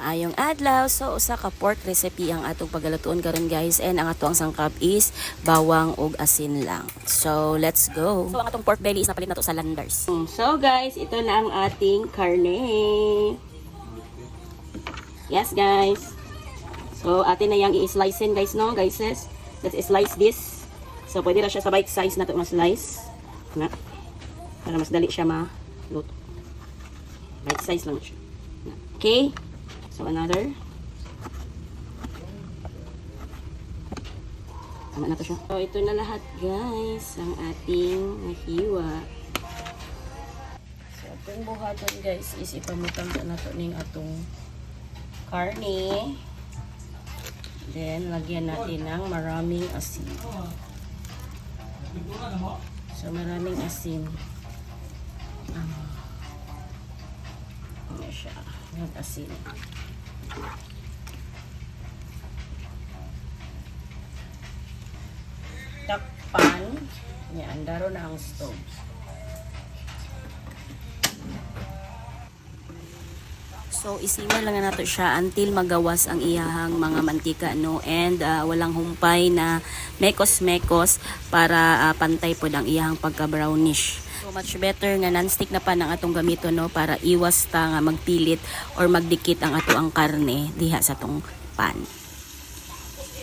Maayong adlaw. So usa ka pork recipe ang atong pagalutuon karon guys, and ang atong sangkap is bawang ug asin lang. So let's go. So ang atong pork belly is napalit nato sa Landers. So guys, ito na ang ating karne. Yes guys. So atin na yang i-slicein guys, no guys. Let's slice this. So pwede ra siya sa bite size nato ma-slice. Na. Para mas dali siya ma-luto. Bite size lang siya. Okay. So another. Tama na to siya. So ito na lahat guys, ang ating nahiwa. So itong buhaton guys is ipamutang na to ning atong karne. Then lagyan natin ng maraming asin. So maraming asin. Ano siya? Yung asin. Takpan. Yan, daro na ang stove. So isimmer lang na nato siya until magawas ang iyahang mga mantika, no, and walang humpay na mekos-mekos para pantay pod ang iyahang pagka-brownish. So much better nga non-stick na pan ang atong gamito, no, para iwas ta nga magpilit or magdikit ang ato ang karne diha sa tong pan.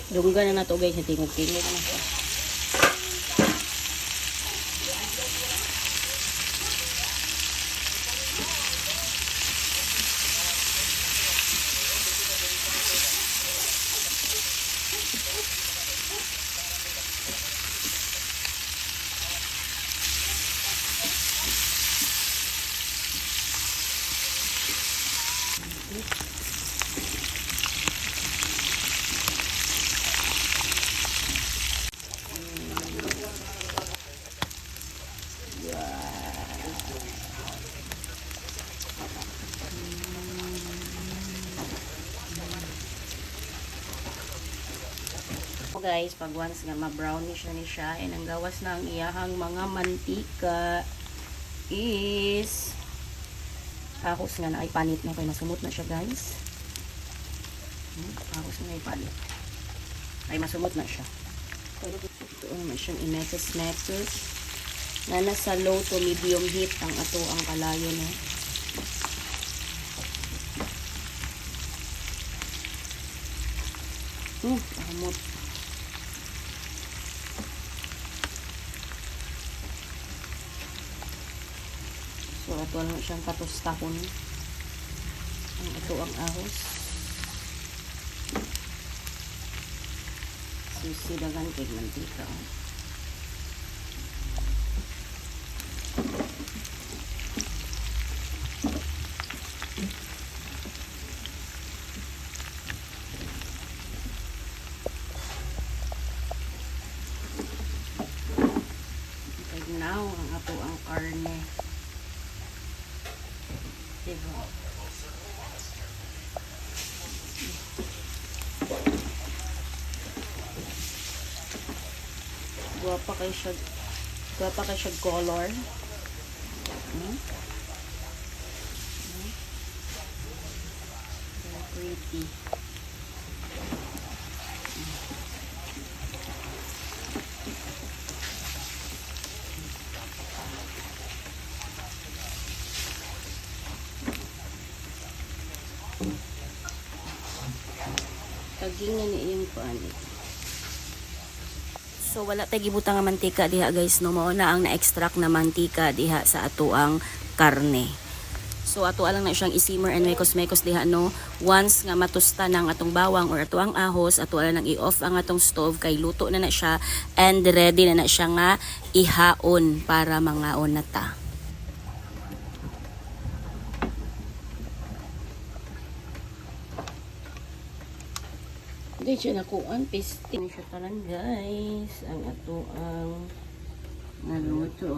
Dunggan na nato guys, tingog-tingog na siya. Guys, pag once nga ma-brownish na ni siya, and ang gawas na ang iyahang mga mantika is ahos nga na ay panit na, kaya masumot na siya guys. Ahos na ay panit ay masumot na siya. Ito naman siyang imeses-meses na nasa low to medium heat ang ato ang kalayo na. Pahamot. So, ito lang siyang katustahon. Ito ang ahos. Sisidagan kay mantika. Okay, now, ang ato ang karne. Diba? Guwapa kay siya color. Very pretty. Taging na ni iyong paanit. So wala tay gibutang nga mantika diha guys, no, mao na ang na-extract na mantika diha sa atoang karne. So ato lang na siyang isimmer and mekos-mekos diha, no. Once nga matusta ng atong bawang or atoang ahos, ato lang nang i-off ang atong stove kay luto na siya and ready na siya nga ihaon para mangaon na ta. Hindi siya nakuan, pisting siya talan guys. Ang ato ang naluto.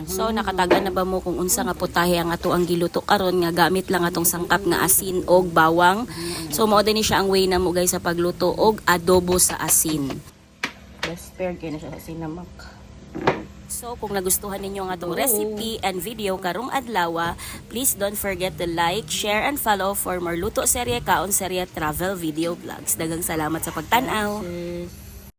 So nakataga na ba mo kung unsa nga putahe ang ato ang giluto karon nga gamit lang atong sangkap nga asin og bawang. So mao din siya ang way na mo guys sa pagluto og adobo sa asin. Best paired kay na siya sa sinamak. So kung nagustuhan ninyo nga itong recipe and video karong adlaw, please don't forget to like, share, and follow for more luto serye, kaon serye, travel video vlogs. Daghang salamat sa pagtanaw.